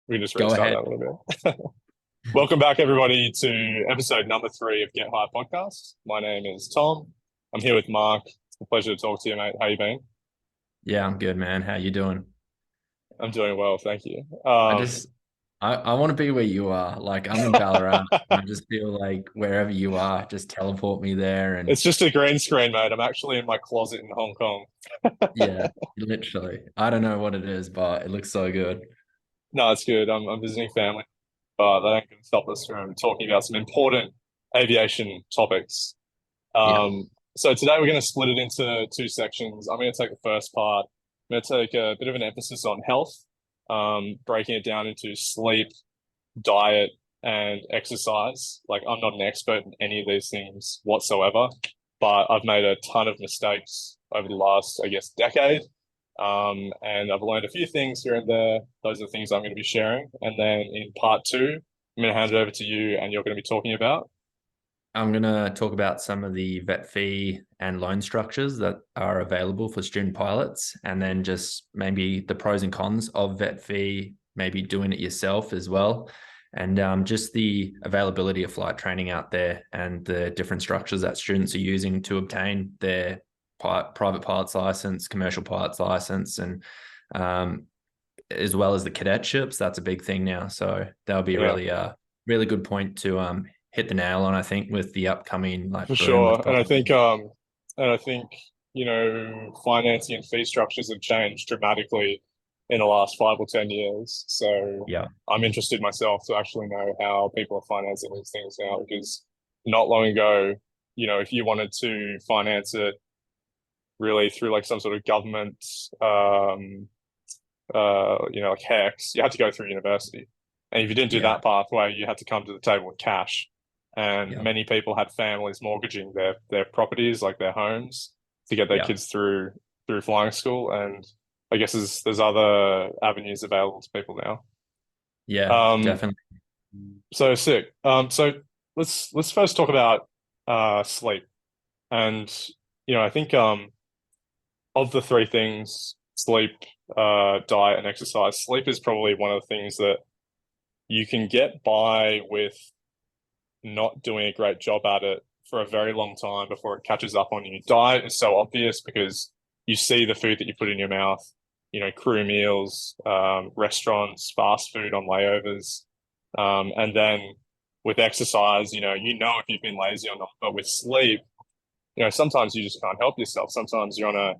We can just Go restart ahead. that a little bit. Welcome back, everybody, to episode number 3 of Get High Podcast. My name is Tom. I'm here with Mark. It's a pleasure to talk to you, mate. How you been? Yeah, I'm good, man. How you doing? I'm doing well, thank you. I just I want to be where you are. Like I'm in Ballarat. I just feel like wherever you are, just teleport me there. And it's just a green screen, mate. I'm actually in my closet in Hong Kong. yeah, literally. I don't know what it is, but it looks so good. No, it's good. I'm visiting family, but that ain't going to stop us from talking about some important aviation topics. Yeah. So today we're going to split it into two sections. I'm going to take the first part. I'm going to take a bit of an emphasis on health, breaking it down into sleep, diet, and exercise. Like, I'm not an expert in any of these things whatsoever, but I've made a ton of mistakes over the last, I guess, decade. And I've learned a few things here and there. Those are the things I'm going to be sharing. And then in part two, I'm going to hand it over to you, and you're going to be talking about. I'm gonna talk about some of the vet fee and loan structures that are available for student pilots, and then just maybe the pros and cons of vet fee, maybe doing it yourself as well, and just the availability of flight training out there and the different structures that students are using to obtain their private pilot's license, commercial pilot's license, and um, as well as the cadetships. That's a big thing now, so that'll be Yeah. really really good point to hit the nail on, I think, with the upcoming For like boom sure. with And I think, financing and fee structures have changed dramatically in the last 5 or 10 years. So yeah, I'm interested myself to actually know how people are financing these things now, because not long ago, if you wanted to finance it really through like some sort of government, like HEX, you had to go through university. And if you didn't do yeah, that pathway, you had to come to the table with cash. And yeah, many people had families mortgaging their properties, like their homes, to get their yeah, kids through flying school. And I guess there's other avenues available to people now. yeah, Um, definitely. so sick. So let's first talk about sleep. And I think of the three things, sleep, diet, and exercise, sleep is probably one of the things that you can get by with not doing a great job at it for a very long time before it catches up on you. Diet is so obvious because you see the food that you put in your mouth, crew meals, restaurants, fast food on layovers. And then with exercise, if you've been lazy or not, but with sleep, sometimes you just can't help yourself. Sometimes you're on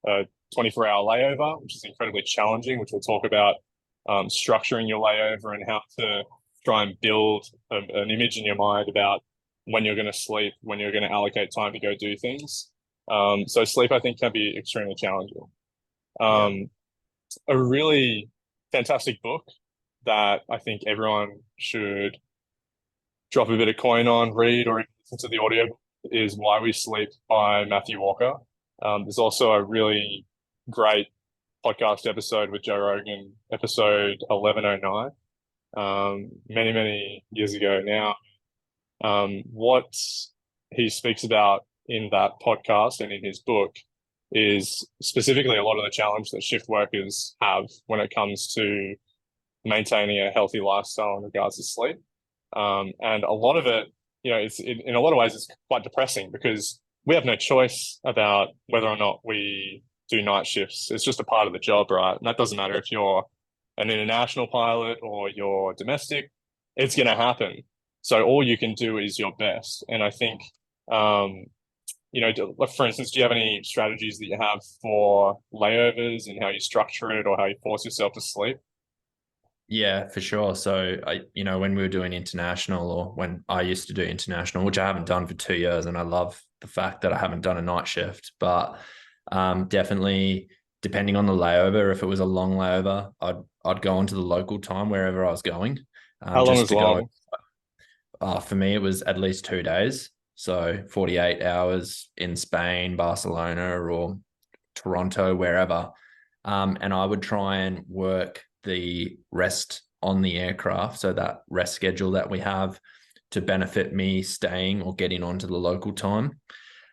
a 24-hour layover, which is incredibly challenging, which we'll talk about, structuring your layover and how to try and build an image in your mind about when you're going to sleep, when you're going to allocate time to go do things. So sleep, I think, can be extremely challenging. Yeah, Um, a really fantastic book that I think everyone should drop a bit of coin on, read, or listen to the audio is Why We Sleep by Matthew Walker. There's also a really great podcast episode with Joe Rogan, episode 1109, many, many years ago now. What he speaks about in that podcast and in his book is specifically a lot of the challenge that shift workers have when it comes to maintaining a healthy lifestyle in regards to sleep. And a lot of it, it's in a lot of ways, it's quite depressing because we have no choice about whether or not we do night shifts. It's just a part of the job, right? And that doesn't matter if you're an international pilot or you're domestic, it's going to happen. So all you can do is your best. And I think, um, like for instance, do you have any strategies that you have for layovers and how you structure it or how you force yourself to sleep? yeah, for sure. So when we were doing international, or when I used to do international, which I haven't done for 2 years, and I love the fact that I haven't done a night shift, but definitely depending on the layover, if it was a long layover, I'd go into the local time wherever I was going, How long just is to go. long? For me, it was at least 2 days. So 48 hours in Spain, Barcelona, or Toronto, wherever. And I would try and work the rest on the aircraft. So that rest schedule that we have to benefit me staying or getting onto the local time.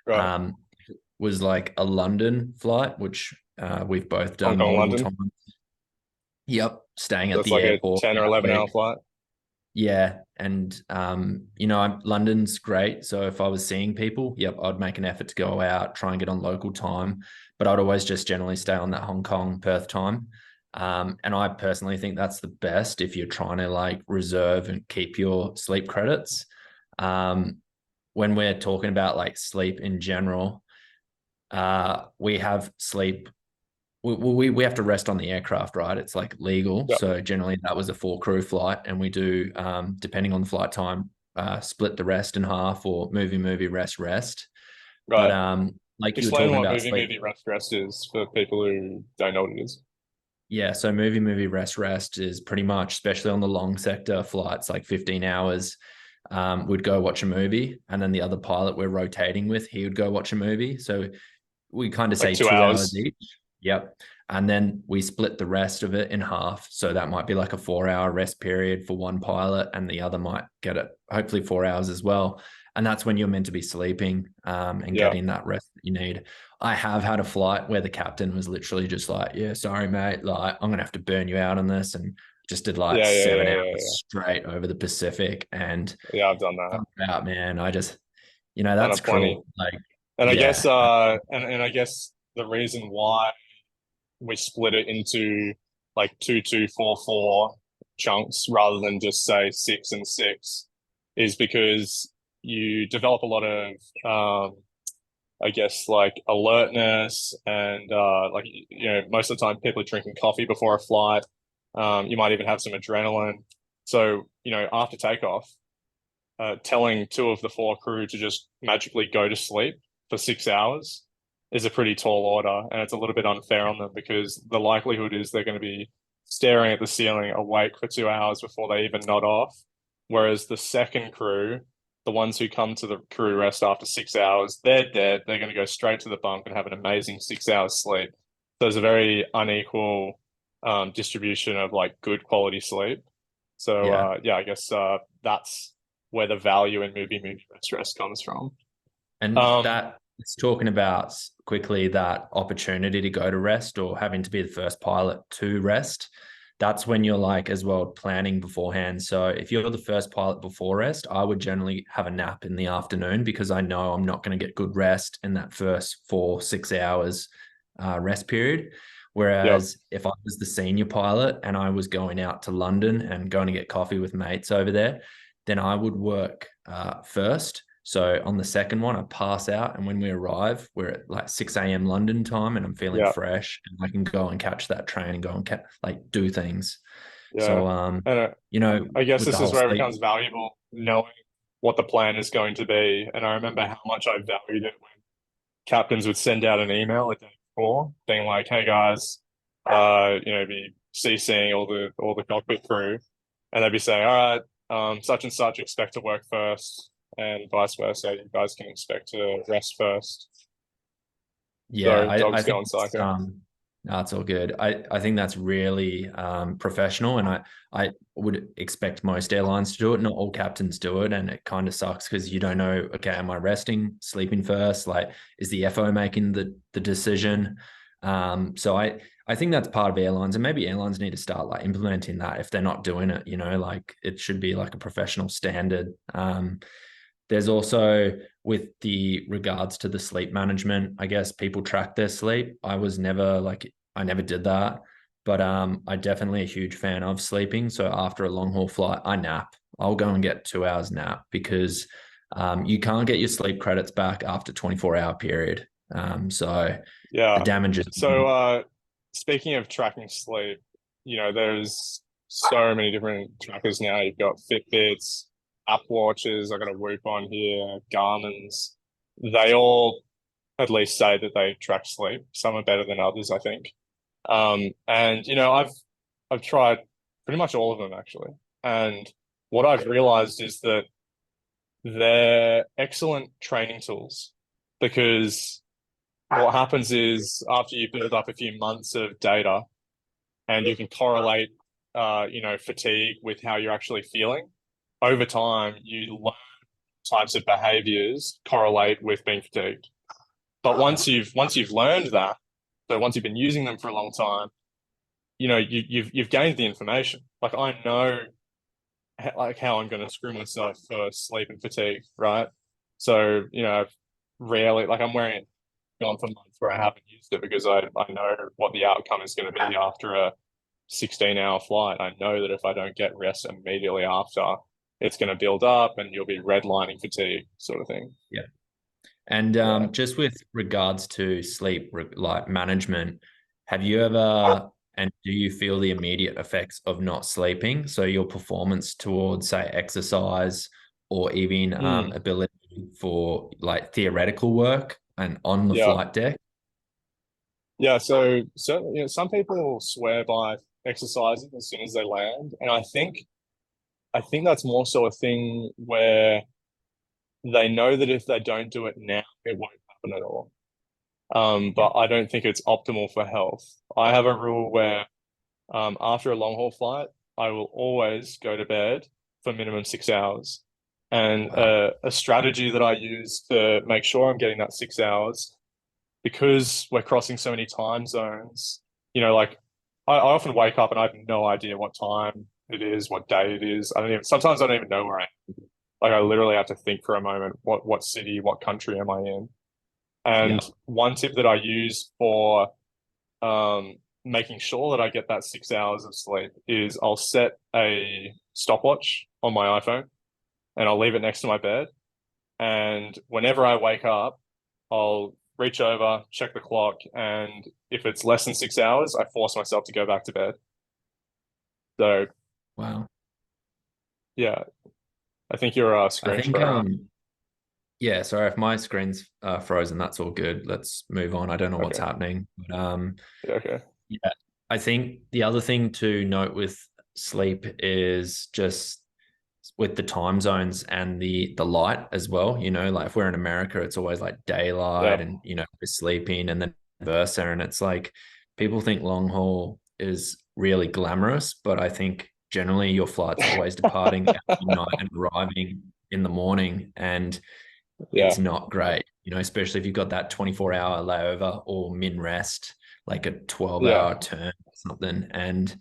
Right. Um, was like a London flight, which we've both Hong done Kong, multiple London. times. Yep, staying So at it's the like a airport. 10 or 11 hour flight. Yeah, and London's great. So if I was seeing people, yep, I'd make an effort to go out, try and get on local time, but I'd always just generally stay on that Hong Kong Perth time. And I personally think that's the best if you're trying to like reserve and keep your sleep credits. Um, when we're talking about like sleep in general, we have sleep we have to rest on the aircraft, right? It's like legal. Yeah. So generally that was a 4 crew flight, and we do, depending on the flight time, split the rest in half or movie, rest, rest. But Right. like you were Explain talking what about movie sleep. rest is for people who don't know what it is. Yeah, so movie, rest is pretty much, especially on the long sector flights, like 15 hours. We'd go watch a movie, and then the other pilot we're rotating with, he would go watch a movie. So we kind of Like say two 2 hours hours. each. Yep. And then we split the rest of it in half. So that might be like a 4 hour rest period for one pilot, and the other might get it hopefully 4 hours as well. And that's when you're meant to be sleeping, and Yeah. getting that rest that you need. I have had a flight where the captain was literally just like, yeah, sorry, mate. Like, I'm going to have to burn you out on this. And just did like Yeah. Yeah. seven Yeah. hours Yeah. Yeah. straight over the Pacific. And Yeah. I've done that. out, man, I just, Done that's it plenty. cruel. Like, And I guess, yeah. and I guess the reason why we split it into like 2, 2, 4, 4 chunks rather than just say 6 and 6 is because you develop a lot of I guess like alertness and like most of the time people are drinking coffee before a flight. You might even have some adrenaline. So after takeoff, telling 2 of the 4 crew to just magically go to sleep for 6 hours is a pretty tall order, and it's a little bit unfair on them because the likelihood is they're going to be staring at the ceiling awake for 2 hours before they even nod off. Whereas the second crew, the ones who come to the crew rest after 6 hours, they're dead. They're going to go straight to the bunk and have an amazing 6 hours sleep. So there's a very unequal distribution of like good quality sleep. So Yeah. yeah, I guess that's where the value in rest comes from. And Um, that it's talking about quickly that opportunity to go to rest or having to be the first pilot to rest. That's when you're like as well planning beforehand. So if you're the first pilot before rest, I would generally have a nap in the afternoon because I know I'm not going to get good rest in that first 4, 6 hours rest period. yeah, Whereas if I was the senior pilot and I was going out to London and going to get coffee with mates over there, then I would work first. So on the second one, I pass out, and when we arrive, we're at like 6 a.m. London time, and I'm feeling yeah, fresh, and I can go and catch that train and go and like do things. yeah. So And I guess with the this is whole where it sleep, becomes valuable knowing what the plan is going to be. And I remember how much I valued it when captains would send out an email a day before, being like, "Hey guys, be CCing all the cockpit crew," and they'd be saying, "All right, such and such expect to work first, and vice versa. You guys can expect to rest first." yeah, Sorry, I dog's think going psycho. no, it's all good. I think that's really professional, and I would expect most airlines to do it. Not all captains do it, and it kind of sucks because you don't know. Okay, am I resting, sleeping first? Like, is the FO making the decision? So I think that's part of airlines, and maybe airlines need to start like implementing that if they're not doing it. Like it should be like a professional standard. There's also with the regards to the sleep management, I guess people track their sleep. I never did that, but I definitely a huge fan of sleeping. So after a long haul flight, I nap. I'll go and get 2 hours nap because you can't get your sleep credits back after 24-hour period. So the Yeah. damage is So, speaking of tracking sleep, there's so many different trackers now. You've got Fitbits, App Watches. I got a Whoop on here, Garmin's. They all at least say that they track sleep. Some are better than others, I think. And I've tried pretty much all of them actually. And what I've realized is that they're excellent training tools because what happens is after you build up a few months of data and you can correlate, fatigue with how you're actually feeling, over time, you learn types of behaviors correlate with being fatigued. But once you've learned that, so once you've been using them for a long time, you've gained the information. Like I know like how I'm going to screw myself for sleep and fatigue, right? So, I've rarely like I'm wearing it gone for months where I haven't used it because I know what the outcome is going to be after a 16-hour flight. I know that if I don't get rest immediately after, it's going to build up and you'll be redlining fatigue, sort of thing. Yeah. And Yeah. just with regards to sleep, like management, have you ever, and do you feel the immediate effects of not sleeping? So your performance towards, say, exercise or even Mm, ability for like theoretical work and on the yeah. flight deck? Yeah. So certainly, some people swear by exercising as soon as they land, and I think that's more so a thing where they know that if they don't do it now, it won't happen at all. Yeah. But I don't think it's optimal for health. I have a rule where after a long haul flight, I will always go to bed for minimum 6 hours. And Wow. a strategy that I use to make sure I'm getting that 6 hours, because we're crossing so many time zones, like I often wake up and I have no idea what time it is, what day it is. Sometimes I don't even know where I am. Like I literally have to think for a moment, what city, what country am I in? And Yeah. one tip that I use for making sure that I get that 6 hours of sleep is I'll set a stopwatch on my iPhone and I'll leave it next to my bed. And whenever I wake up, I'll reach over, check the clock, and if it's less than 6 hours, I force myself to go back to bed. So Wow. yeah, I think your I screen's think frozen. yeah, sorry if my screen's frozen, that's all good. Let's move on. I don't know what's Okay. happening. But Yeah, okay. yeah, I think the other thing to note with sleep is just with the time zones and the light as well. Like if we're in America, it's always like Yeah. daylight and we're sleeping and then versa. And it's like people think long haul is really glamorous, but I think generally your flight's always departing at midnight and arriving in the morning. And Yeah. it's not great, especially if you've got that 24-hour layover or min rest, like a 12-hour Yeah. turn or something. And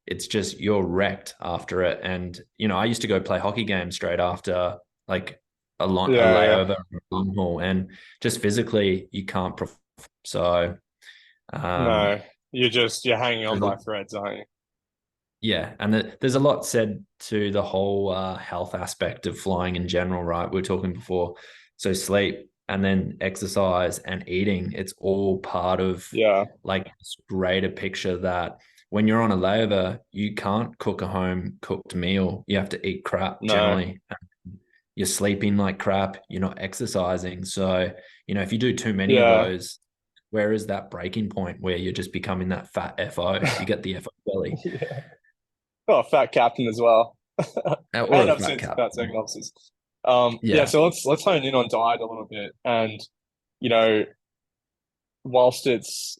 it's just you're wrecked after it. And, I used to go play hockey games straight after like a Yeah. Yeah. layover or a long haul, and just physically you can't perform. So, um, No, you're hanging on there's by threads, aren't you? yeah, and there's a lot said to the whole health aspect of flying in general, right? We were talking before. So sleep and then exercise and eating, it's all part of Yeah. like this greater picture that when you're on a layover, you can't cook a home cooked meal. You have to eat crap No. generally. You're sleeping like crap. You're not exercising. So, if you do too many of Yeah. those, where is that breaking point where you're just becoming that fat FO? You get the FO belly. Yeah. Oh, fat captain as well. Or And a I've fat seen some cap. fat second officers. Yeah, Yeah. so let's hone in on diet a little bit. And, you know, whilst it's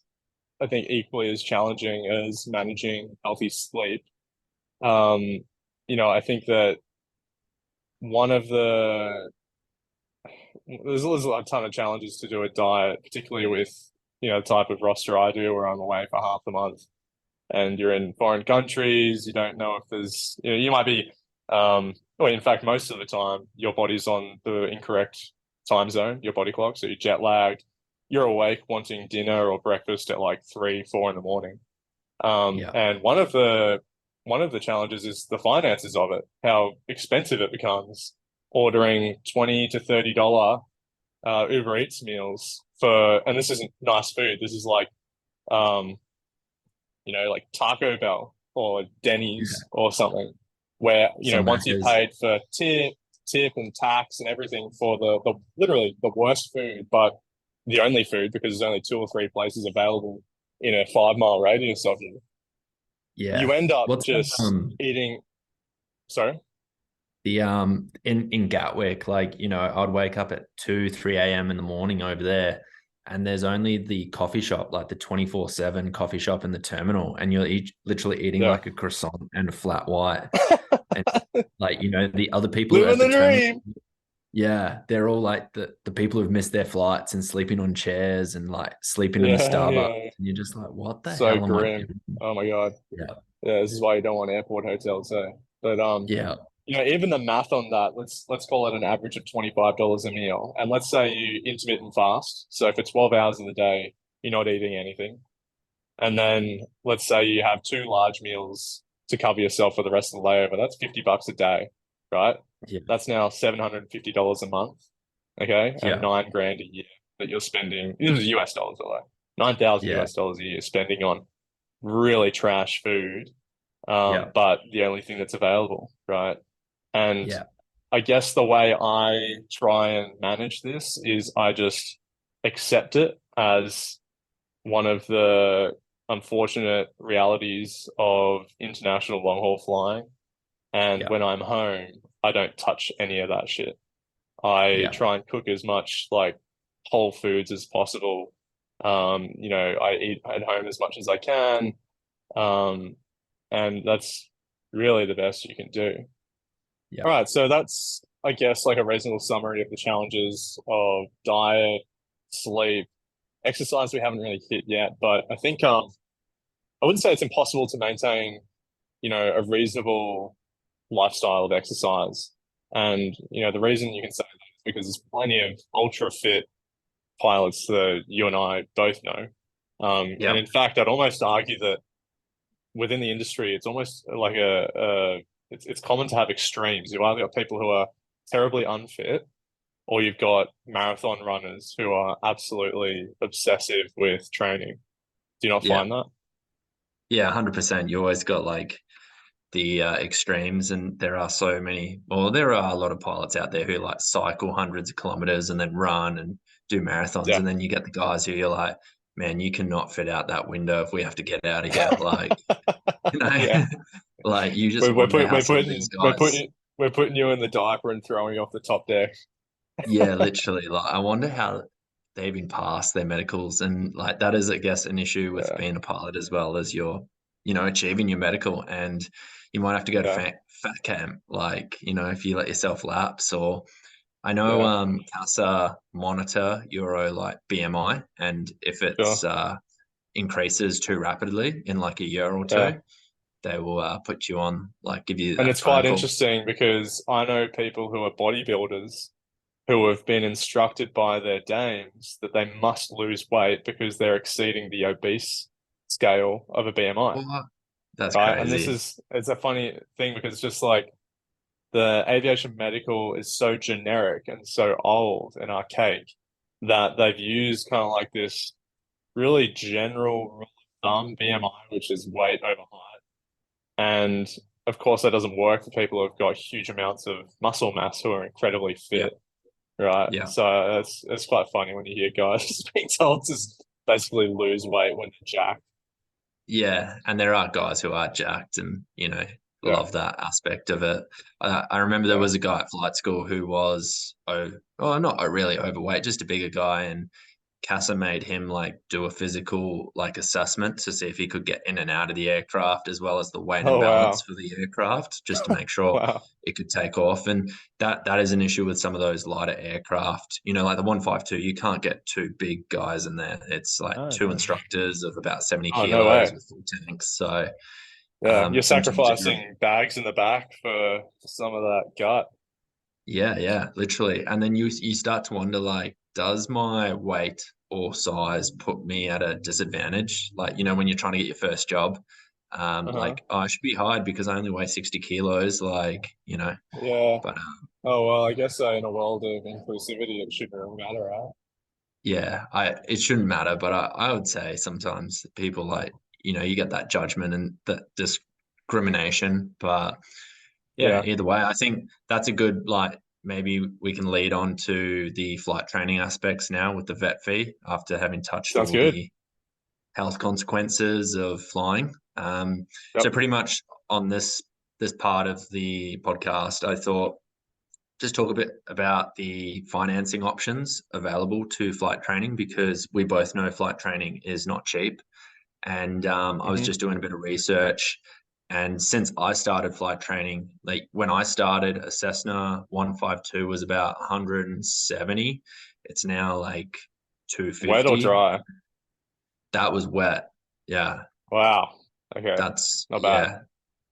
I think equally as challenging as managing healthy sleep, um, I think that one of there's a ton of challenges to do a diet, particularly with, the type of roster I do where I'm away for half the month and you're in foreign countries, you don't know if there's, you might be, well, in fact, most of the time, your body's on the incorrect time zone, your body clock. So you're jet lagged, you're awake wanting dinner or breakfast at like 3, 4 in the morning. Yeah. And one of the challenges is the finances of it, how expensive it becomes ordering $20 to $30 Uber Eats meals and this isn't nice food. This is um, like Taco Bell or Yeah. Denny's or something, where, Some once you've Maccas. paid for tip and tax and everything for the literally the worst food, but the only food because there's only two or three places available in a 5 mile radius of you, you Yeah. end up What's that, just eating. Sorry. the in Gatwick, like, I'd wake up at 2, 3 a.m. in the morning over there, and there's only the coffee shop, like the 24/7 coffee shop in the terminal, and you're literally eating Yeah. like a croissant and a flat white. And like, the other people Living at the the terminal, dream. Yeah, they're all like the people who've missed their flights and sleeping on chairs and like sleeping in the Yeah, Starbucks. yeah. And you're just like, what the So hell am I grim. doing? Oh my God. Yeah. Yeah, this is why you don't want airport hotels, eh? But Yeah. even the math on that, let's call it an average of $25 a meal. And let's say you intermittent fast. So for 12 hours in the day, you're not eating anything. And then let's say you have two large meals to cover yourself for the rest of the layover. That's $50 a day, right? Yeah. That's now $750 a month. Okay. And Yeah. 9 grand a year that you're spending. This is US dollars, although 9,000 Yeah. US dollars a year spending on really trash food. Yeah. But the only thing that's available, right? And Yeah. I guess the way I try and manage this is I just accept it as one of the unfortunate realities of international long haul flying. And Yeah. when I'm home, I don't touch any of that shit. I Yeah. try and cook as much like whole foods as possible. I eat at home as much as I can. Um, and that's really the best you can do. Yeah. All right, so that's, I guess, like a reasonable summary of the challenges of diet, sleep, exercise we haven't really hit yet, but I think I wouldn't say it's impossible to maintain, a reasonable lifestyle of exercise. And, the reason you can say that is because there's plenty of ultra fit pilots that you and I both know. And Yeah. in fact, I'd almost argue that within the industry, it's almost like it's common to have extremes. You've either got people who are terribly unfit, or you've got marathon runners who are absolutely obsessive with training. Do you not Yeah. find that? Yeah. 100%. You always got like the extremes, and there are so many. Well, there are a lot of pilots out there who like cycle hundreds of kilometers and then run and do marathons, Yeah. and then you get the guys who you're like, man, you cannot fit out that window if we have to get out of here. Like, you know, Yeah. like you just We're, we're wonder put, how we're some of these putting we're guys. putting we're putting you in the diaper and throwing you off the top deck. Yeah, literally. Like, I wonder how they've been past their medicals, and like that is, I guess, an issue with Yeah. being a pilot as well as you're, achieving your medical, and you might have to go to Yeah. fat camp, like if you let yourself lapse, or I know Yeah. CASA monitor your like BMI, and if it's Sure. increases too rapidly in like a year or Yeah. two, they will put you on, like, give you And that it's phone quite call. interesting because I know people who are bodybuilders who have been instructed by their dames that they must lose weight because they're exceeding the obese scale of a BMI, What? That's right? And crazy. it's a funny thing because it's just like the aviation medical is so generic and so old and archaic that they've used kind of like this really general rule of thumb BMI, which is weight over height. And of course, that doesn't work for people who've got huge amounts of muscle mass who are incredibly Yeah. fit. Right. Yeah. So it's quite funny when you hear guys being told to basically lose weight when they're jacked. Yeah, and there are guys who are jacked and Yeah. love that aspect of it. I remember there Yeah. was a guy at flight school who was not really overweight, just a bigger guy, and CASA made him like do a physical like assessment to see if he could get in and out of the aircraft as well as the weight and Oh balance wow. for the aircraft just to make sure Wow. it could take off. And that is an issue with some of those lighter aircraft. Like the 152, you can't get two big guys in there. It's like Oh, two no. instructors of about 70 Oh, no kilos way. with full tanks. So Yeah. You're sometimes you're gonna. sacrificing bags in the back for some of that gut. Yeah, yeah, literally. And then you start to wonder, like, does my weight or size put me at a disadvantage? Like, when you're trying to get your first job, Uh-huh. like, oh, I should be hired because I only weigh 60 kilos, like, Yeah. but Oh well, I guess in a world of inclusivity, it shouldn't really matter, right? yeah, it shouldn't matter, but I would say sometimes people like, you get that judgment and that discrimination, but yeah, Yeah. either way, I think that's a good, like, maybe we can lead on to the flight training aspects now with the vet fee after having touched Sounds all good. the health consequences of flying. So Yep. pretty much on this part of the podcast, I thought just talk a bit about the financing options available to flight training because we both know flight training is not cheap. And I was Hmm. just doing a bit of research, And since I started flight training, like when I started, a Cessna 152 was about 170. It's now like Wet or 250. dry? That was wet. Yeah. Wow. Okay. That's, Not bad. yeah,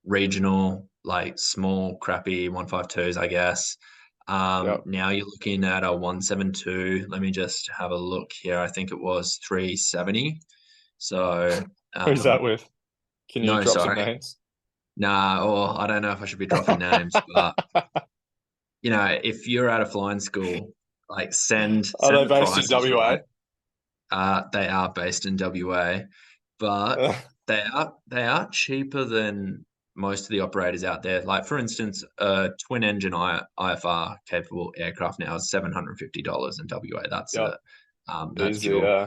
regional, like small, crappy 152s, I guess. Yep. Now you're looking at a 172. Let me just have a look here. I think it was 370. So, Who's that with? Can you no, drop some sorry. names? Nah, or I don't know if I should be dropping names, but if you're at a flying school, like send Are send they the based in prices, WA? right? They are based in WA, but they are cheaper than most of the operators out there. Like for instance, a twin engine IFR capable aircraft now is $750 in WA. Yep. That's Easy. dual. Yeah.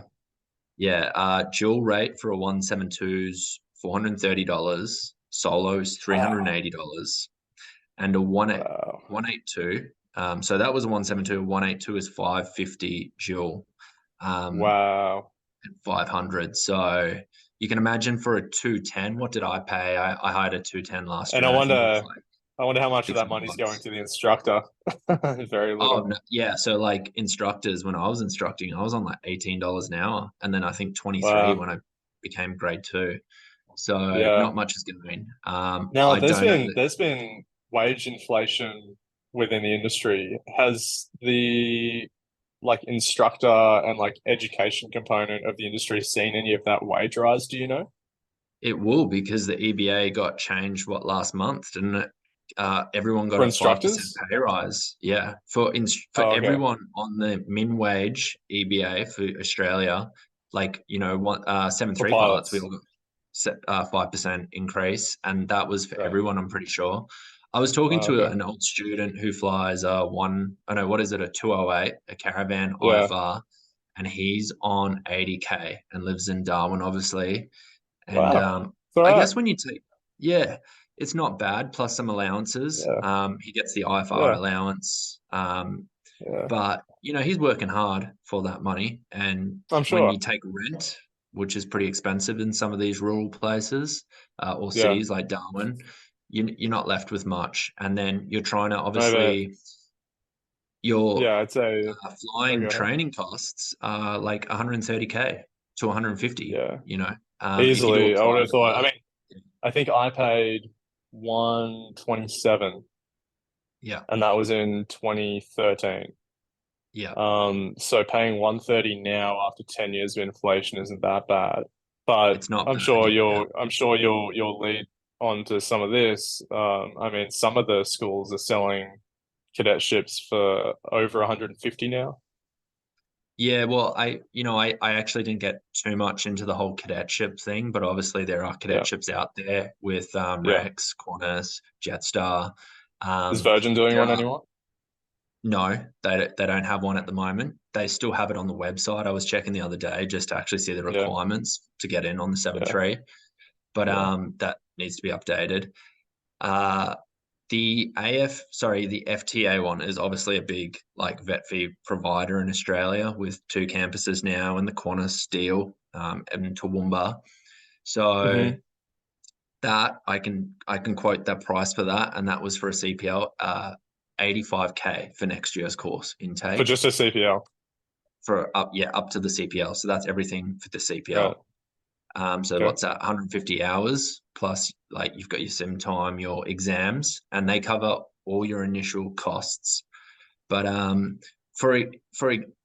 Yeah, dual rate for a 172's $430. Solo's Wow. $380, and a Wow. 182. So that was a 172. 182 is 550 dual, um, Wow. 500. So you can imagine for a 210, what did I pay? I hired a 210 last And year, I and I think it was wonder, like I wonder how much of that 600 money's going bucks. to the instructor. Very Oh little. no, yeah. So like instructors, when I was instructing, I was on like $18 an hour, and then I think 23 Wow. when I became grade two. So Yeah. not much is going. Now I there's don't know been that there's been wage inflation within the industry. Has the like instructor and like education component of the industry seen any of that wage rise, do you know? it will, because the EBA got changed last month, didn't it? Everyone got For a 5% instructors? pay rise. Yeah, for Oh, okay. everyone on the min wage EBA for Australia, like seven For three pilots, we pilots. all got 5% increase, and that was for Right. everyone. I'm pretty sure. I was talking Oh, to okay. an old student who flies what is it, a 208, a Caravan Yeah. IFR, and he's on 80K and lives in Darwin, obviously. And Wow. It's all I right. guess when you take, yeah, it's not bad, plus some allowances. Yeah. He gets the IFR Yeah. allowance. Yeah. But he's working hard for that money. And I'm when sure. you take rent, which is pretty expensive in some of these rural places or Yeah. cities like Darwin, you're not left with much. And then you're trying to Maybe. obviously your Yeah, I'd say. Oh, go flying ahead. training costs are like 130K to 150. Yeah. If you do a Easily. I would have private thought. I jet, mean, I think I paid 127, yeah, and that was in 2013. yeah, So paying 130 now after 10 years of inflation isn't that bad. But it's not I'm bad. sure Yeah, you'll lead on to some of this. I mean, some of the schools are selling cadetships for over 150 now. yeah. Well, I actually didn't get too much into the whole cadetship thing, but obviously there are Yeah. cadetships out there with Yeah. Rex, Qantas, Jetstar. Is Um, Virgin doing there one are anymore? No, they don't have one at the moment. They still have it on the website. I was checking the other day just to actually see the Yeah. requirements to get in on the Yeah. 7.3, but Yeah. that needs to be updated. Uh, the FTA one is obviously a big like vet fee provider in Australia with two campuses now and the Qantas deal and Toowoomba. So Hmm. that I can quote that price for that, and that was for a CPL 85K for next year's course For intake just a CPL. for up to the CPL. So that's everything for the Right. CPL. So Okay. what's that? 150 hours plus, like you've got your sim time, your exams, and they cover all your initial costs. But for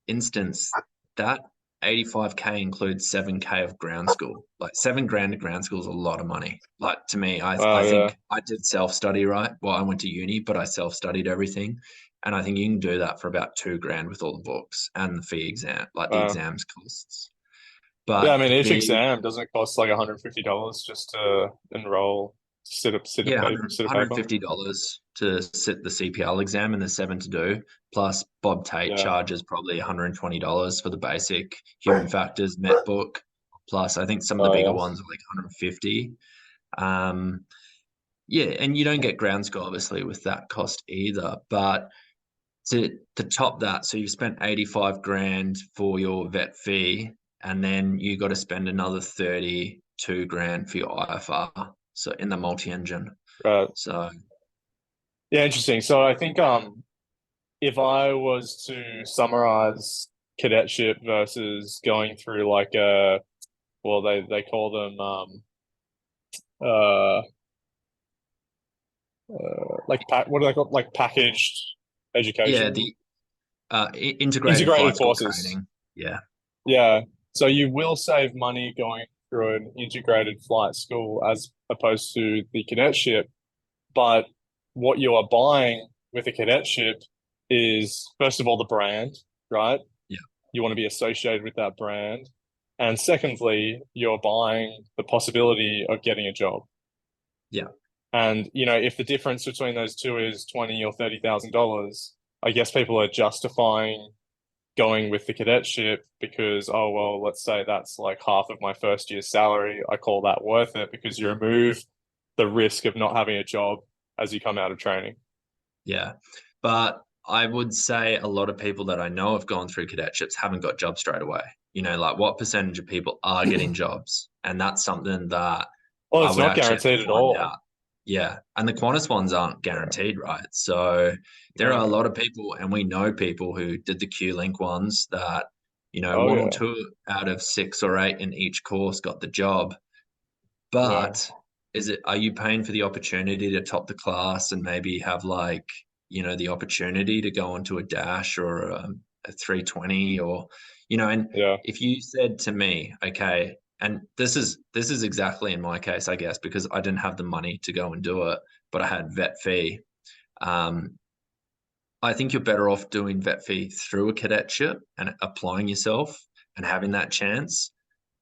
instance, that 85K includes 7K of ground school. Like 7 grand of ground school is a lot of money. Like to me, I Wow. Yeah. think I did self study, right? Well, I went to uni, but I self studied everything, and I think you can do that for about 2 grand with all the books and the fee exam, like the Wow. exams costs. Yeah. I But mean, the each big exam doesn't it cost like $150 just to enroll, Yeah, sit a paper. $150 to sit the CPL exam, and there's 7 to do. Plus, Bob Tate Yeah. charges probably $120 for the basic human factors met book. Plus, I think some of the Oh bigger yeah. ones are like 150. Um, yeah, and you don't get ground school obviously with that cost either. But to top that, so you've spent 85 grand for your vet fee, and then you got to spend another 32 grand for your IFR. So in the multi-engine. Right. So Yeah, interesting. So I think if I was to summarize cadetship versus going through like a, well, they call them uh like what do they call, like packaged yeah, education, the integrated integrated flight school courses. training. Yeah. Yeah. So you will save money going through an integrated flight school as opposed to the cadetship. But what you are buying with a cadetship is, first of all, the brand, right? Yeah. You want to be associated with that brand. And secondly, you're buying the possibility of getting a job. Yeah. And, you know, if the difference between those two is 20 or $30,000, I guess people are justifying going with the cadetship because, oh, well, let's say that's like half of my first year's salary. I call that worth it because you remove the risk of not having a job as you come out of training. Yeah. But I would say a lot of people that I know have gone through cadetships haven't got jobs straight away. You know, like what percentage of people are getting jobs? And that's something that Well, I it's would not actually have to guaranteed at find all. out. Yeah. And the Qantas ones aren't Yeah. guaranteed, right? So there are a No. lot of people, and we know people who did the Q-Link ones that, you know, Oh, one or yeah. two out of 6 or 8 in each course got the job. Yeah. But are you paying for the opportunity to top the class and maybe have like, you know, the opportunity to go onto a dash or a 320 or, you know, and Yeah. if you said to me, okay, and this is exactly in my case, I guess, because I didn't have the money to go and do it, but I had vet fee. Um, I think you're better off doing vet fee through a cadetship and applying yourself and having that chance.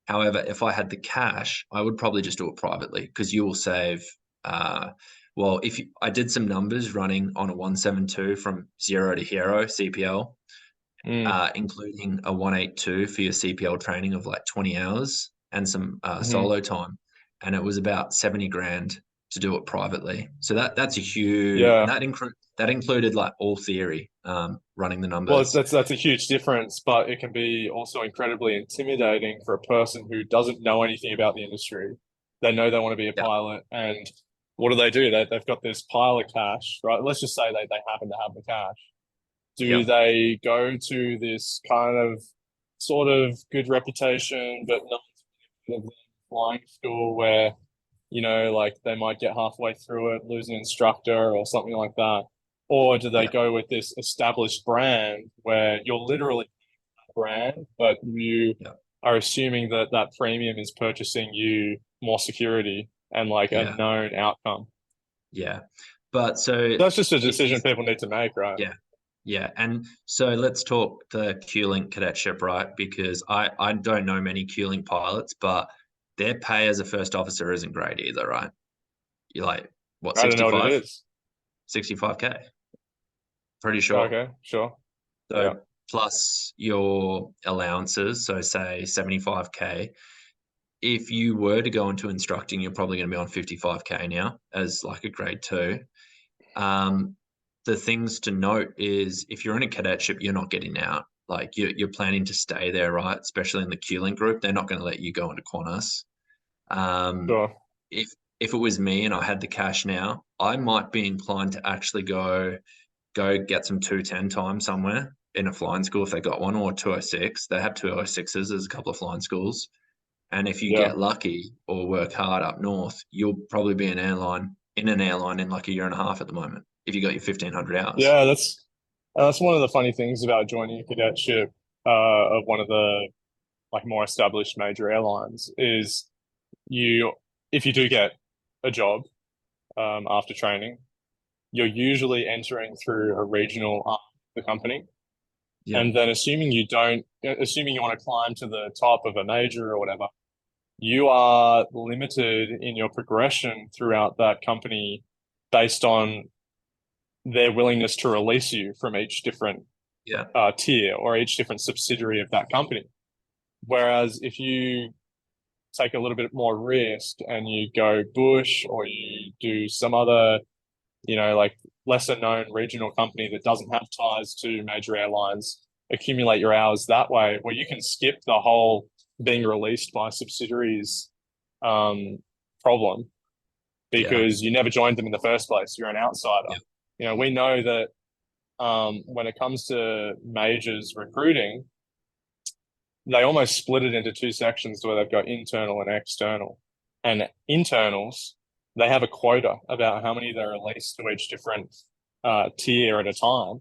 However, if I had the cash, I would probably just do it privately because you will save. Uh, well, if you, I did some numbers running on a 172 from zero to hero CPL, Mm. including a 182 for your CPL training of like 20 hours and some Hmm. solo time, and it was about 70 grand to do it privately. So that's a huge, and Yeah. that included like all theory, running the Well, numbers. that's a huge difference, but it can be also incredibly intimidating for a person who doesn't know anything about the industry. They know they want to be a Yeah, pilot, and what do? They've got this pile of cash, right? Let's just say they happen to have the cash. Do yeah, they go to this kind of sort of good reputation, but not sort of flying school where, you know, like they might get halfway through it, lose an instructor or something like that? Or do they yeah, go with this established brand where you're literally a brand, but you yeah, are assuming that that premium is purchasing you more security and like a yeah, known outcome? yeah. But so That's just a if you decision people need to make, right? Yeah, yeah. And so let's talk the Q-Link cadetship, right? Because I don't know many Q-Link pilots, but their pay as a first officer isn't great either, right? You're like, what, I don't know what it 65? is. 65K, pretty sure. Okay, sure. So Yeah. plus your allowances, so say 75K. If you were to go into instructing, you're probably going to be on 55K now as like a grade two. Um, the things to note is if you're in a cadetship, you're not getting out. Like you're planning to stay there, right? Especially in the Q-Link group, they're not going to let you go into Qantas. Um, Sure. if if it was me and I had the cash now, I might be inclined to actually go get some 210 time somewhere in a flying school if they got one or 206. They have 206s. There's a couple of flying schools. And if you Yeah. get lucky or work hard up north, you'll probably be an airline in like a year and a half at the moment if you got your 1,500 hours. Yeah, that's one of the funny things about joining a cadetship of one of the like more established major airlines is you if you do get a job after training, you're usually entering through a regional arm of the company. Yeah, And then assuming you want to climb to the top of a major or whatever, you are limited in your progression throughout that company based on their willingness to release you from each different yeah, tier or each different subsidiary of that company. Whereas if you take a little bit more risk and you go bush or you do some other, you know, like lesser known regional company that doesn't have ties to major airlines, accumulate your hours that way, where you can skip the whole being released by subsidiaries problem Yeah. because you never joined them in the first place. You're an outsider. Yeah. We know that when it comes to majors recruiting, they almost split it into two sections where they've got internal and external. And internals, they have a quota about how many they release to each different tier at a time.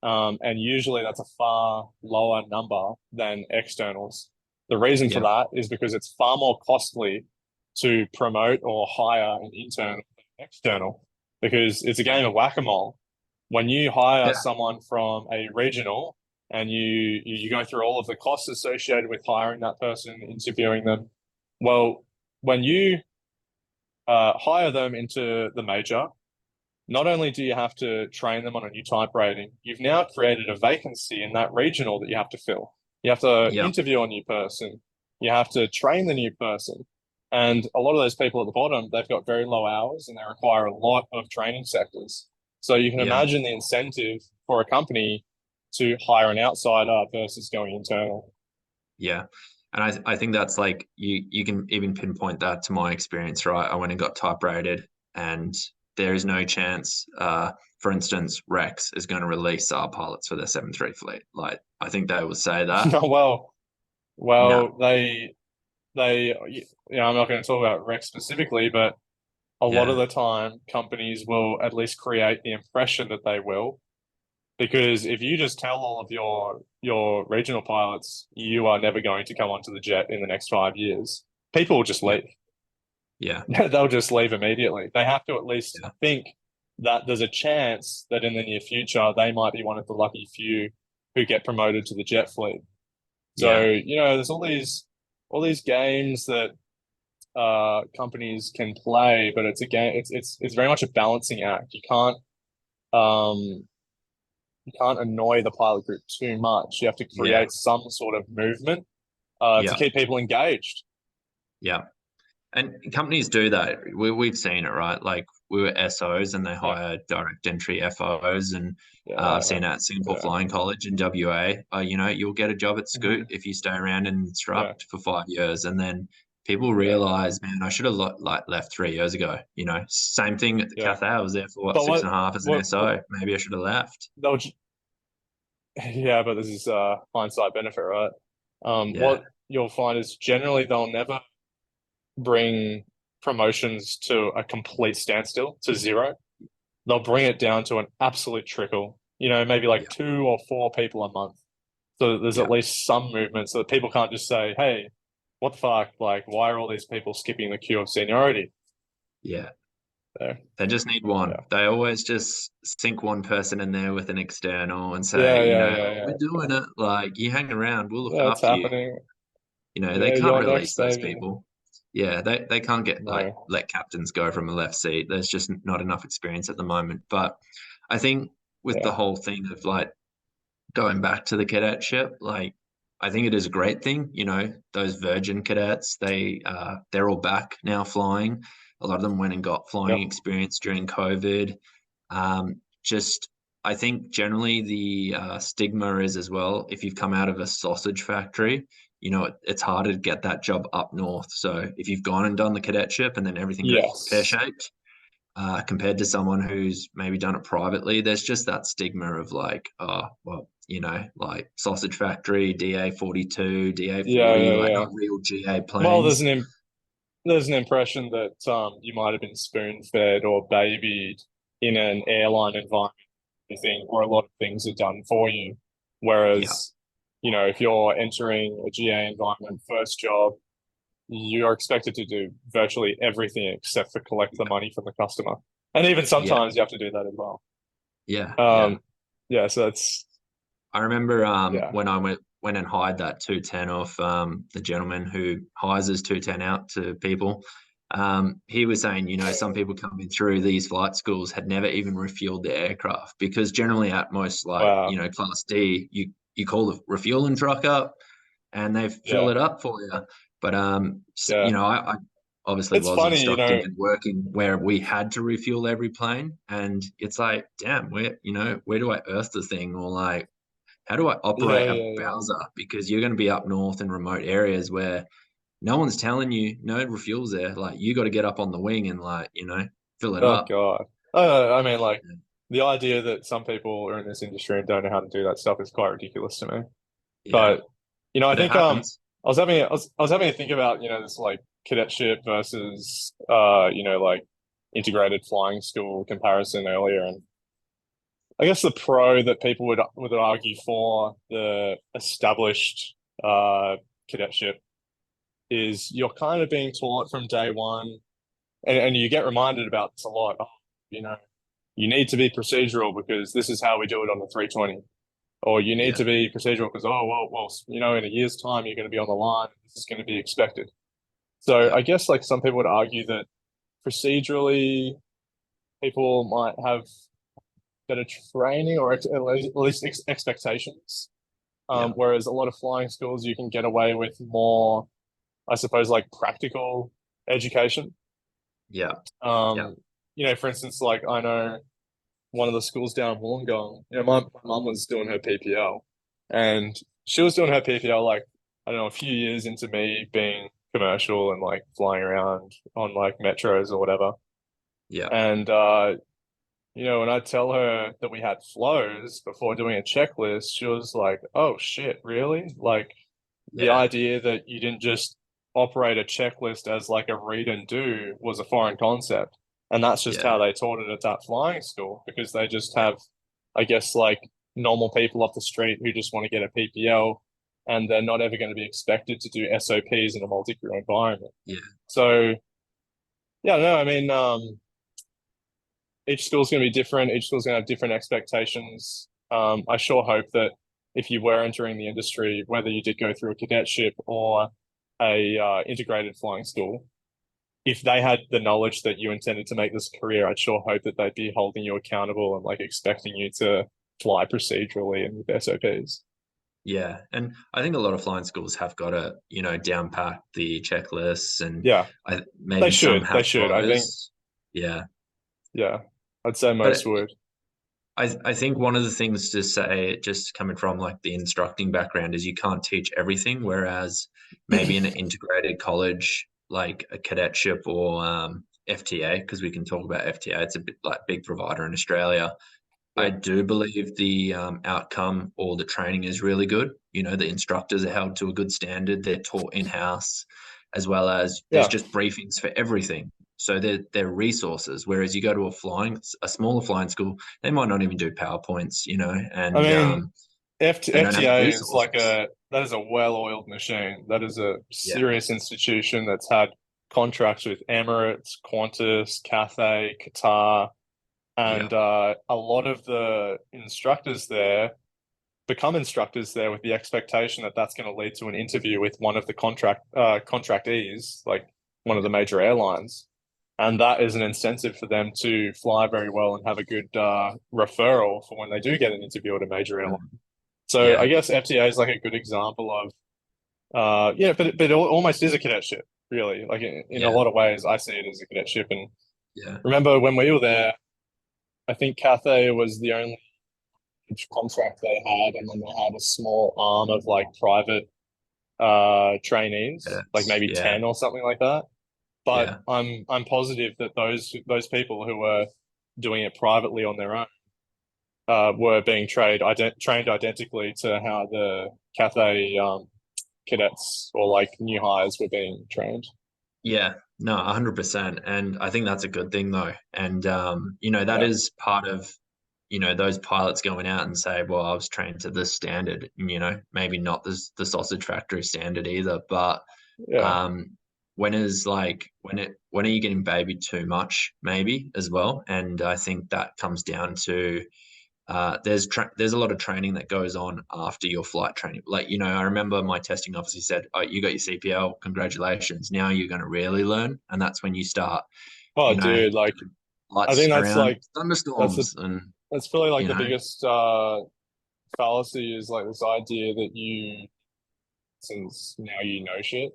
And usually that's a far lower number than externals. The reason for Yeah. that is because it's far more costly to promote or hire an intern than external because it's a game of whack-a-mole. When you hire Yeah. someone from a regional and you go through all of the costs associated with hiring that person, interviewing them, well, when you hire them into the major, not only do you have to train them on a new type rating, you've now created a vacancy in that regional that you have to fill. You have to Yeah. interview a new person. You have to train the new person. And a lot of those people at the bottom, they've got very low hours and they require a lot of training sectors. So you can Yeah. imagine the incentive for a company to hire an outsider versus going internal. Yeah. And I think that's like you can even pinpoint that to my experience, right? I went and got type rated, and there is no chance, for instance, Rex is going to release our pilots for their 7-3 fleet. Like, I think they will say that. No, well, No. well, they, I'm not going to talk about Rex specifically, but a lot of Yeah. the time companies will at least create the impression that they will. Because if you just tell all of your regional pilots you are never going to come onto the jet in the next 5 years, people will just Yeah. leave. Yeah. They'll just leave immediately. They have to at least Yeah. think that there's a chance that in the near future they might be one of the lucky few who get promoted to the jet fleet. So, Yeah. there's all these games that companies can play, but it's a game. It's very much a balancing act. Um you can't annoy the pilot group too much. You have to Yeah. create some sort of movement to Yeah. keep people engaged. Yeah. And companies do that. We've seen it, right? Like, we were SOs and they Yeah, hire direct entry FOs. And I've yeah, seen at Singapore yeah, Flying College in WA, you'll get a job at Scoot hmm if you stay around and yeah, instruct for 5 years. And then people yeah, realize, man, I should have left 3 years ago. Same thing at the yeah. Cathay. I was there for what, But six what and a half as an what SO. Maybe I should have left. they'll yeah, but this is hindsight benefit, right? Yeah. What you'll find is generally they'll never bring promotions to a complete standstill to zero. They'll bring it down to an absolute trickle. Maybe like Yeah. 2 or 4 people a month. So that there's Yeah. at least some movement so that people can't just say, hey, what the fuck? Like, why are all these people skipping the queue of seniority? Yeah. So, They just need one. yeah. They always just sink one person in there with an external and say, Yeah, yeah, oh, yeah, we're yeah. doing it. Like, you hang around, we'll look Yeah, it's after you. happening. They Yeah, can't you're next, release those baby. people. Yeah, they can't get like No. let captains go from a left seat. There's just not enough experience at the moment. But I think with the Yeah. whole thing of like going back to the cadetship, like, I think it is a great thing. Those virgin cadets, they're all back now flying. A lot of them went and got flying Yep. experience during COVID. Just, I think generally the stigma is as well, if you've come out of a sausage factory, it's harder to get that job up north. So if you've gone and done the cadetship and then everything goes Yes. pear-shaped, compared to someone who's maybe done it privately, there's just that stigma of like, oh, well, like sausage factory, DA-42, Yeah, DA-40, yeah, like yeah. not real GA Well, planes. there's an impression that you might have been spoon-fed or babied in an airline environment, I think, where a lot of things are done for you. Yeah, Whereas, if you're entering a GA environment, first job, you're expected to do virtually everything except for collect the yeah, money from the customer. And even yeah, sometimes you have to do that as well. yeah, yeah. Um, yeah, so that's I remember yeah. when I went and hired that 210 off the gentleman who hires his 210 out to people. He was saying, some people coming through these flight schools had never even refueled their aircraft because generally at most like, Wow. class D, you call the refueling truck up and they fill Yeah. it up for you. But Yeah. I obviously It's was funny, instructing and working where we had to refuel every plane, and it's like, damn, where do I earth the thing, or like, how do I yeah, operate a yeah, yeah. Bowser? Because you're going to be up north in remote areas where no one's telling you no refuels there. Like you got to get up on the wing and fill it Oh up. God. Oh, I mean, like the idea that some people are in this industry and don't know how to do that stuff is quite ridiculous to me. Yeah, But I but it think happens. I was having to think about this like cadetship versus like integrated flying school comparison earlier, and I guess the pro that people would argue for the established cadetship is you're kind of being taught from day one, and you get reminded about this a lot. Oh, you know, you need to be procedural because this is how we do it on the 320. Or you need Yeah, to be procedural because, oh, well, in a year's time, you're going to be on the line. This is going to be expected. So yeah, I guess like some people would argue that procedurally, people might have better training or at least expectations. yeah, Whereas a lot of flying schools, you can get away with more, I suppose, like practical education. yeah, yeah, Um, for instance, like I know one of the schools down in Wollongong, my mum was doing her PPL, and she was doing her PPL like I don't know a few years into me being commercial and like flying around on like metros or whatever. yeah, And when I tell her that we had flows before doing a checklist, she was like, "Oh shit, really?" Like the yeah, idea that you didn't just operate a checklist as like a read and do was a foreign concept. And that's just yeah, how they taught it at that flying school because they just yeah, have, I guess, like normal people off the street who just want to get a PPL and they're not ever going to be expected to do SOPs in a multi-crew environment. yeah, So, yeah, no, I mean, each school's going to be different. Each school's going to have different expectations. I sure hope that if you were entering the industry, whether you did go through a cadetship or a integrated flying school, if they had the knowledge that you intended to make this career, I'd sure hope that they'd be holding you accountable and like expecting you to fly procedurally and with SOPs. yeah. And I think a lot of flying schools have got to, down pat the checklists, and Yeah, they maybe some should. They have should. I think, flows. Yeah. yeah, I'd say most But would. I think one of the things to say, just coming from like the instructing background, is you can't teach everything. Whereas maybe in an integrated college, like a cadetship or FTA, because we can talk about FTA, it's a bit like big provider in Australia. I Yeah, do believe the outcome or the training is really good. The instructors are held to a good standard. They're taught in house, as well as there's yeah. just briefings for everything. So they're resources. Whereas you go to a smaller flying school, they might not even do PowerPoints, I and mean, they don't have the FTA is like resources. that is a well-oiled machine. That is a Yeah, serious institution that's had contracts with Emirates, Qantas, Cathay, Qatar, yeah, and a lot of the instructors there become instructors there with the expectation that that's going to lead to an interview with one of the contractees, like one of yeah, the major airlines. And that is an incentive for them to fly very well and have a good referral for when they do get an interview at a major airline. mm, So I yeah, guess FTA is like a good example of but it almost is a cadetship, really. Like in a yeah, lot of ways, I see it as a cadetship. And yeah, remember when we were there, I think Cathay was the only contract they had, and then they had a small arm of like private trainees, like maybe yeah, 10 or something like that. But yeah. I'm positive that those people who were doing it privately on their own were being trained identically to how the Cathay cadets or like new hires were being trained. Yeah, no, 100%. And I think that's a good thing though. And that Yeah, is part of, those pilots going out and say, well, I was trained to this standard, and, maybe not the sausage factory standard either, but yeah. when is like when are you getting babied too much, maybe as well? And I think that comes down to there's a lot of training that goes on after your flight training. Like, I remember my testing officer said, "Oh, you got your CPL, congratulations. Now you're going to really learn." And that's when you start, Oh, you know, dude, like I lights think that's around like that's the thunderstorms, and that's probably like you the know, biggest fallacy is like this idea that you since now you know shit.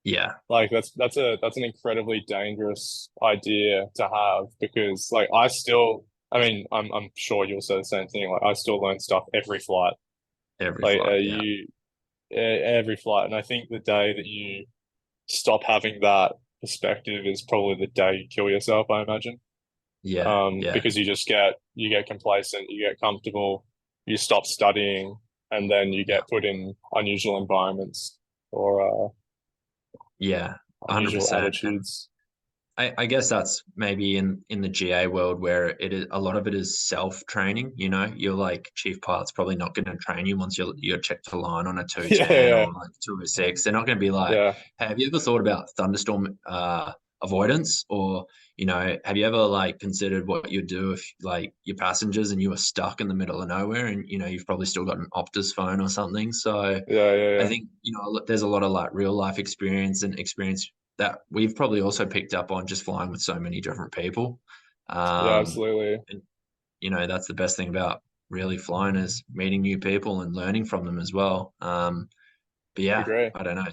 yeah, Like that's an incredibly dangerous idea to have because like I mean I'm sure you'll say the same thing. Like I still learn stuff every flight. every Like flight, yeah, you every flight, and I think the day that you stop having that perspective is probably the day you kill yourself, I imagine. Yeah, yeah, Because you get complacent, you get comfortable, you stop studying, and then you yeah, get put in unusual environments or yeah, unusual 100%. attitudes. I guess that's maybe in the GA world where it is a lot of it is self training. You know, you're like chief pilot's probably not going to train you once you're checked to line on a Yeah, 210 yeah, or like 206. They're not going to be like, yeah, hey, have you ever thought about thunderstorm avoidance, or have you ever like considered what you'd do if like your passengers and you were stuck in the middle of nowhere, and you've probably still got an Optus phone or something. So yeah, yeah, I yeah, think there's a lot of like real life experience and experience that we've probably also picked up on just flying with so many different people. yeah, Um, absolutely. and that's the best thing about really flying is meeting new people and learning from them as well. But yeah, Agree. I don't know.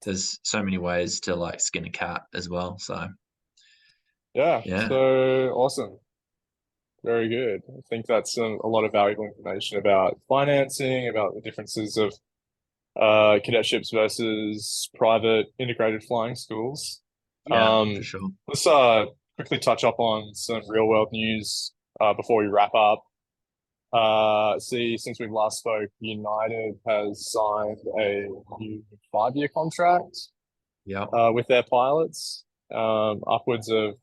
There's so many ways to like skin a cat as well. So Yeah, yeah, so awesome. Very good. I think that's a lot of valuable information about financing, about the differences of cadetships versus private integrated flying schools. yeah, for Um, sure. let's quickly touch up on some real world news before we wrap up. See, since we last spoke, United has signed a new 5-year contract Yeah, with their pilots, upwards of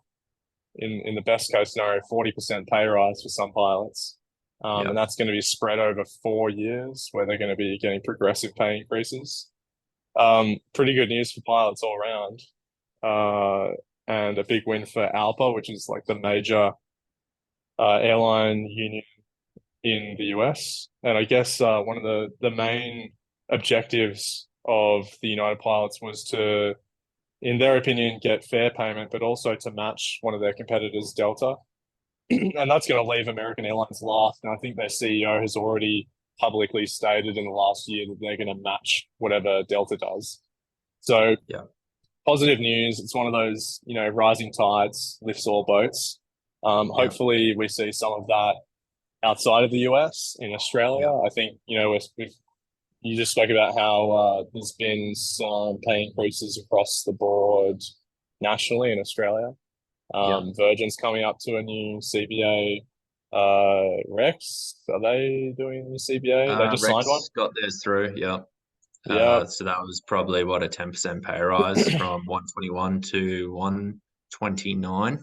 in the best case scenario, 40% pay rise for some pilots. yeah, And that's going to be spread over 4 years where they're going to be getting progressive pay increases. Pretty good news for pilots all around. And a big win for ALPA, which is like the major airline union in the US. And I guess one of the main objectives of the United pilots was to, in their opinion, get fair payment, but also to match one of their competitors, Delta. And that's going to leave American Airlines last. And I think their CEO has already publicly stated in the last year that they're going to match whatever Delta does. So yeah, positive news. It's one of those, rising tides lifts all boats. yeah, Hopefully, we see some of that outside of the US in Australia. yeah, I think, you just spoke about how there's been some pay increases across the board nationally in Australia. yeah. Virgin's coming up to a new CBA. Rex, are they doing a new CBA? They just signed one. Rex got theirs through. Yeah. Yeah. So that was probably what, a 10% pay rise from 121 to 129.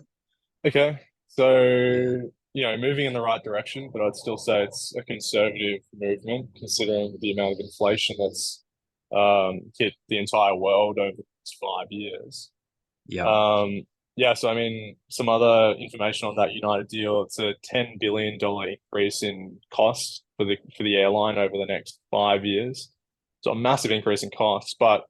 Okay. Yeah. So, moving in the right direction, but I'd still say it's a conservative movement considering the amount of inflation that's hit the entire world over the past 5 years. Yeah. Um, yeah, so I mean, some other information on that United deal. It's a $10 billion increase in cost for the airline over the next 5 years. So a massive increase in costs. But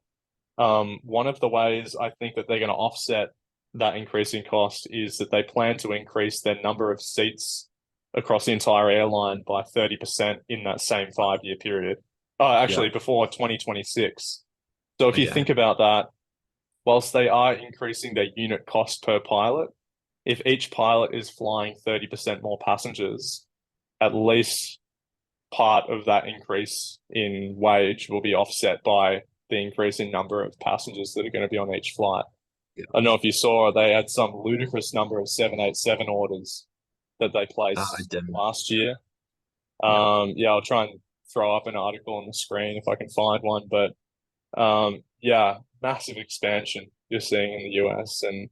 one of the ways I think that they're going to offset that increase in cost is that they plan to increase their number of seats across the entire airline by 30% in that same 5-year period. Actually, Yeah. before 2026. So if you Okay. think about that, whilst they are increasing their unit cost per pilot, if each pilot is flying 30% more passengers, at least part of that increase in wage will be offset by the increase in number of passengers that are going to be on each flight. Yeah. I don't know if you saw, they had some ludicrous number of 787 orders that they I placed didn't. last year. Yeah. Yeah, I'll try and throw up an article on the screen if I can find one, but yeah, massive expansion you're seeing in the US. And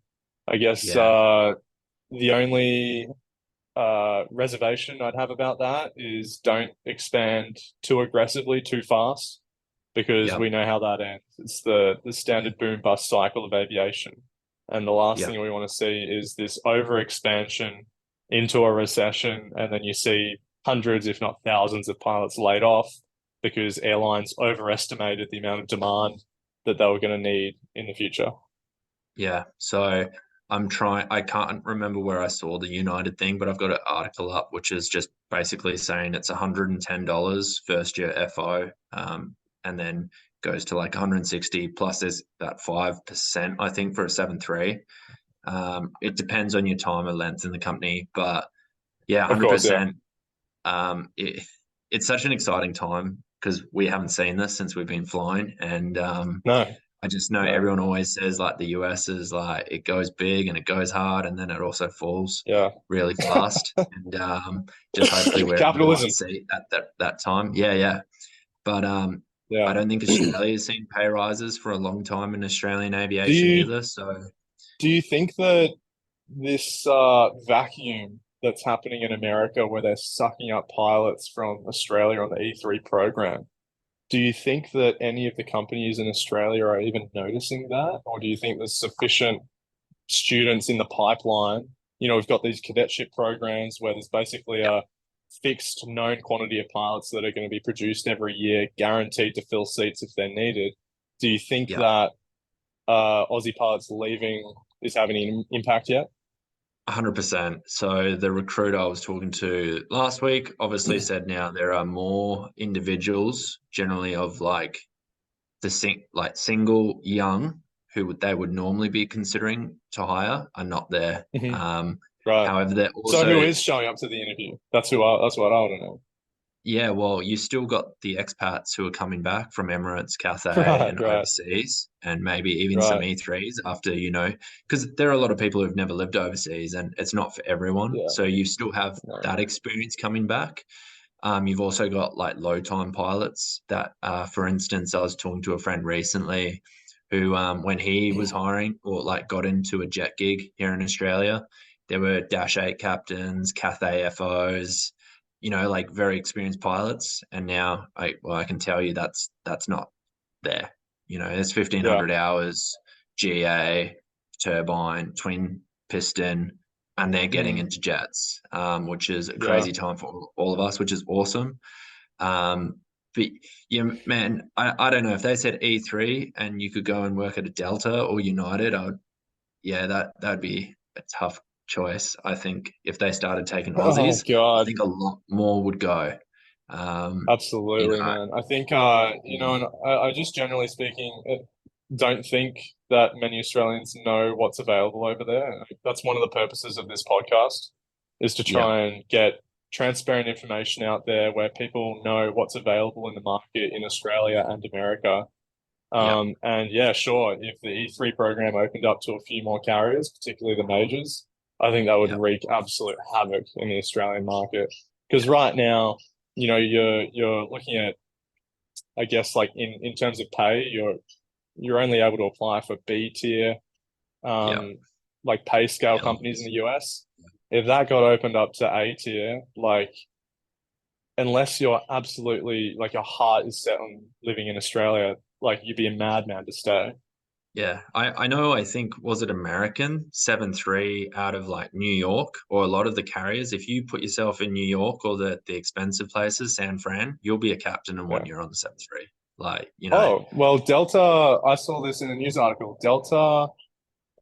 I guess Yeah. the only reservation I'd have about that is don't expand too aggressively, too fast, because Yeah. we know how that ends. It's the standard boom bust cycle of aviation. And the last Yeah. thing we want to see is this over expansion into a recession, and then you see hundreds, if not thousands, of pilots laid off because airlines overestimated the amount of demand that they were going to need in the future. Yeah. So I can't remember where I saw the United thing, but I've got an article up which is just basically saying it's $110 first year FO, and then goes to like 160 plus there's that 5%, I think, for a 7.3. It depends on your time or length in the company, but yeah, Of course, yeah. 100%. It's such an exciting time because we haven't seen this since we've been flying, and No. I just know No. everyone always says like the US is like it goes big and it goes hard and then it also falls Yeah. really fast. And just hopefully we're in the right Capitalism. seat at that time. Yeah, yeah. But I Yeah. don't think Australia's seen pay rises for a long time in Australian Do aviation you either. So do you think that this vacuum that's happening in America where they're sucking up pilots from Australia on the E3 program, do you think that any of the companies in Australia are even noticing that? Or do you think there's sufficient students in the pipeline? We've got these cadetship programs where there's basically yeah, a fixed known quantity of pilots that are going to be produced every year, guaranteed to fill seats if they're needed. Do you think yeah. that Aussie pilots leaving is having an impact yet? 100%. So the recruiter I was talking to last week obviously said now there are more individuals generally of like single young who they would normally be considering to hire are not there. Mhm. Right. However, they're So who also is showing up to the interview? That's what I want to know. yeah, well, you still got the expats who are coming back from Emirates, Cathay, Right, and right, overseas, and maybe even some right. E3s after, because there are a lot of people who've never lived overseas and it's not for everyone. Yeah, So you still have no. that experience coming back. You've also got like low time pilots that, for instance, I was talking to a friend recently who, when he was hiring or like got into a jet gig here in Australia, there were Dash 8 captains, Cathay FOs, like very experienced pilots. And now, I can tell you that's not there. There's Yeah, 1,500 hours, GA, turbine, twin piston, and they're getting mm, into jets, which is a yeah. crazy time for all of us, which is awesome. But yeah, man, I don't know if they said E3 and you could go and work at a Delta or United, yeah, that'd be a tough choice. I think if they started taking Oh Aussies, I God, think a lot more would go. Um, you absolutely, know, man. I think yeah, and I just generally speaking don't think that many Australians know what's available over there. That's one of the purposes of this podcast, is to yeah, try and get transparent information out there where people know what's available in the market in Australia and America. yeah, And yeah, sure, if the E3 program opened up to a few more carriers, particularly the majors, I think that would yeah, wreak absolute havoc in the Australian market. Because yeah, right now, you're looking at, I guess, like in terms of pay, you're only able to apply for B tier, yeah, um, like pay scale companies in airlines. the US. If that got opened up to A tier, like unless you're absolutely like your heart is set on living in Australia, like you'd be a madman to stay. Yeah, I know. I think was it American 7-3 out of like New York or a lot of the carriers. If you put yourself in New York or the expensive places, San Fran, you'll be a captain in one Yeah. year on the 7-3. Like Oh, well, Delta, I saw this in a news article. Delta,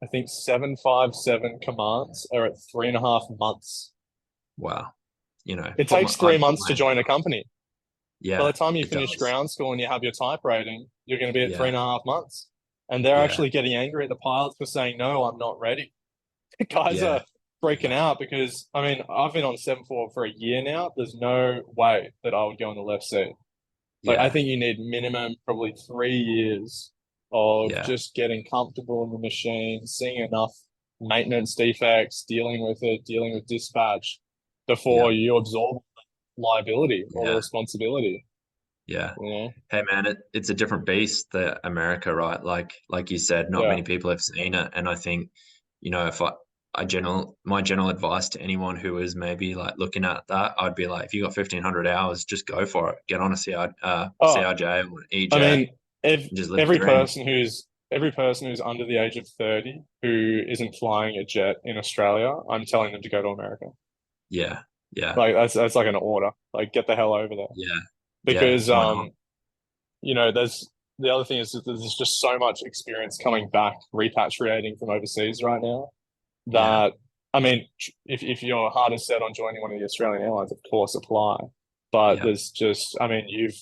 I think 757 commands are at 3.5 months. wow, It takes three I'd put months to my join a company. By the yeah, time you it finish does. ground school and you have your type rating, you're going to be at three Yeah, and a half months. And they're yeah, actually getting angry at the pilots for saying, no, I'm not ready. Guys yeah, are freaking out because, I mean, I've been on 7-4 for a year now. There's no way that I would go in the left seat. Like, I yeah, think you need minimum probably 3 years of yeah, just getting comfortable in the machine, seeing enough maintenance defects, dealing with dispatch yeah, before you absorb liability or the yeah, responsibility, yeah. you know? Hey man, it's a different beast, the America, right? Like you said, not Yeah. many people have seen it, and I think, if my general advice to anyone who is maybe like looking at that, I'd be like, if you got 1,500 hours, just go for it. Get on a Oh, CRJ or an I EJ mean, if and just live the dream. every person who's under the age of 30 who isn't flying a jet in Australia, I'm telling them to go to America. Yeah, yeah, Like that's like an order. Like get the hell over there. yeah, yeah. Because Why not? there's the other thing is that there's just so much experience coming back repatriating from overseas right now Yeah, that I mean, if your heart is set on joining one of the Australian airlines, of course apply. But yeah, there's just, I mean, you've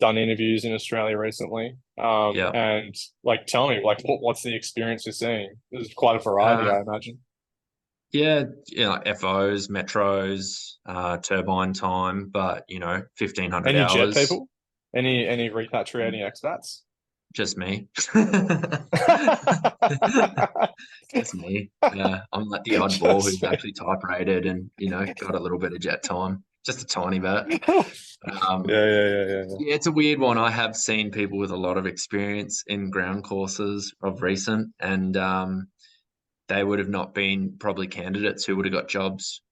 done interviews in Australia recently, yeah. and like, tell me, like, what's the experience you're seeing? There's quite a variety, Uh, I imagine. yeah, like FOs, metros, turbine time, but 1,500 Any jet hours. people? Any repatriating expats? Just me. Just me. Yeah, I'm like the oddball Just who's me. actually type rated and got a little bit of jet time, just a tiny bit. Yeah, Um, yeah, yeah, yeah, yeah. yeah, it's a weird one. I have seen people with a lot of experience in ground courses of recent, and they would have not been probably candidates who would have got jobs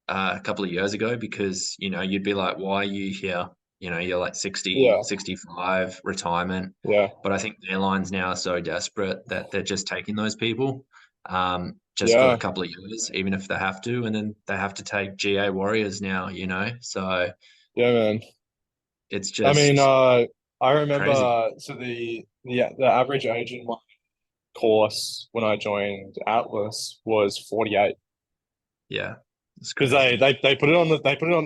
a couple of years ago because you'd be like, why are you here? You're like 60, Yeah, 65, retirement. yeah, But I think the airlines now are so desperate that they're just taking those people just for a yeah, couple of years, even if they have to. And then they have to take GA warriors now, So yeah, man. it's I mean, just I crazy. remember so the average age in my course when I joined Atlas was 48 Yeah, it's because crazy. they put it on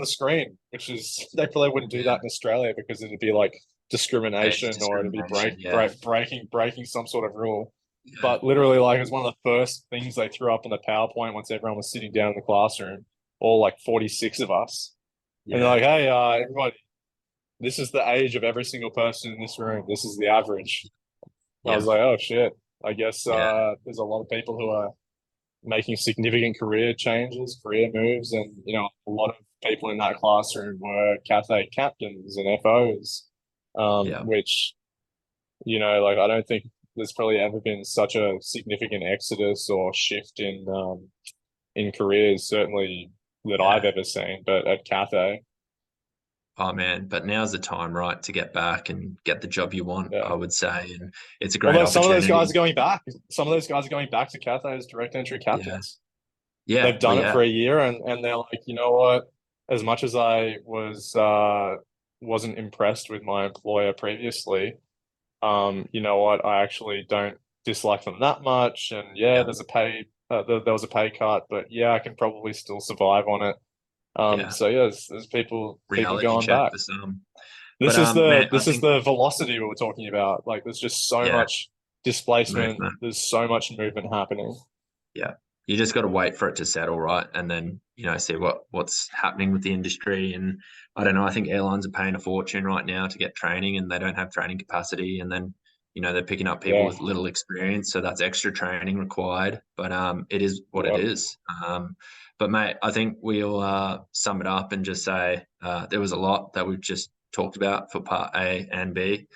the screen, which is they probably wouldn't do Yeah, that in Australia because it'd be like age discrimination or it'd be discrimination. Yeah, breaking some sort of rule. yeah, But literally, like, it was one of the first things they threw up on the PowerPoint once everyone was sitting down in the classroom, all like 46 of us. And they're yeah, like, hey, everybody, this is the age of every single person in this room. This is the average. I was yeah, like, oh shit. I guess yeah, there's a lot of people who are making significant career changes, career moves, and a lot of people in that classroom were Cathay captains and FOs, yeah, which like I don't think there's probably ever been such a significant exodus or shift in careers, certainly that I've yeah. ever seen. But at Cathay, Oh man, but now's the time, right, to get back and get the job you want, yeah. I would say. And it's a great Although some of those guys are opportunity. going back, some of those guys are going back to Cathay as direct entry Yeah. captains. Yeah. They've Well, done it for yeah. a year, and they're like, you know what? As much as I wasn't impressed with my employer previously, you know what? I actually don't dislike them that much. And yeah, Yeah. there was a pay cut, but yeah, I can probably still survive on it. Yeah. So yeah, there's people Reality going check back. for some. But This is the mate, I this is think, the velocity we were talking about. Like, there's just so yeah, much displacement. movement. There's so much movement happening. Yeah. You just got to wait for it to settle, right? And then, see what's happening with the industry. And I don't know, I think airlines are paying a fortune right now to get training and they don't have training capacity. And then, they're picking up people Yeah, with little experience. So that's extra training required. But it is what it yeah. is. But mate, I think we'll sum it up and just say there was a lot that we've just talked about for part A and B.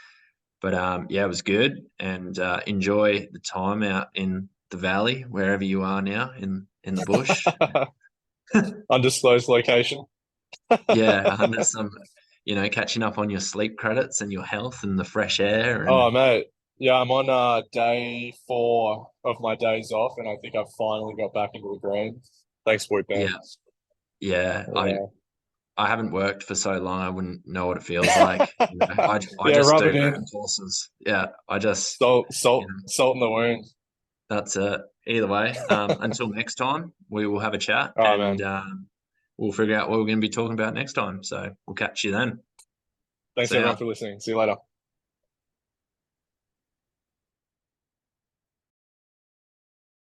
But yeah, it was good and enjoy the time out in the valley, wherever you are now in the bush. Undisclosed location. Yeah, under some, catching up on your sleep credits and your health and the fresh air and Oh, mate. Yeah, I'm on day 4 of my days off, and I think I've finally got back into the green. Thanks, Boyd, man. yeah, yeah. I Yeah. I haven't worked for so long, I wouldn't know what it feels like. I Yeah, just rub it do in. ground courses. Yeah, I just Salt, you salt, know salt in the wound. that's it. Either way, until next time, we will have a chat All right, and man. we'll figure out what we're going to be talking about next time. So we'll catch you then. Thanks See everyone ya. for listening. See you later.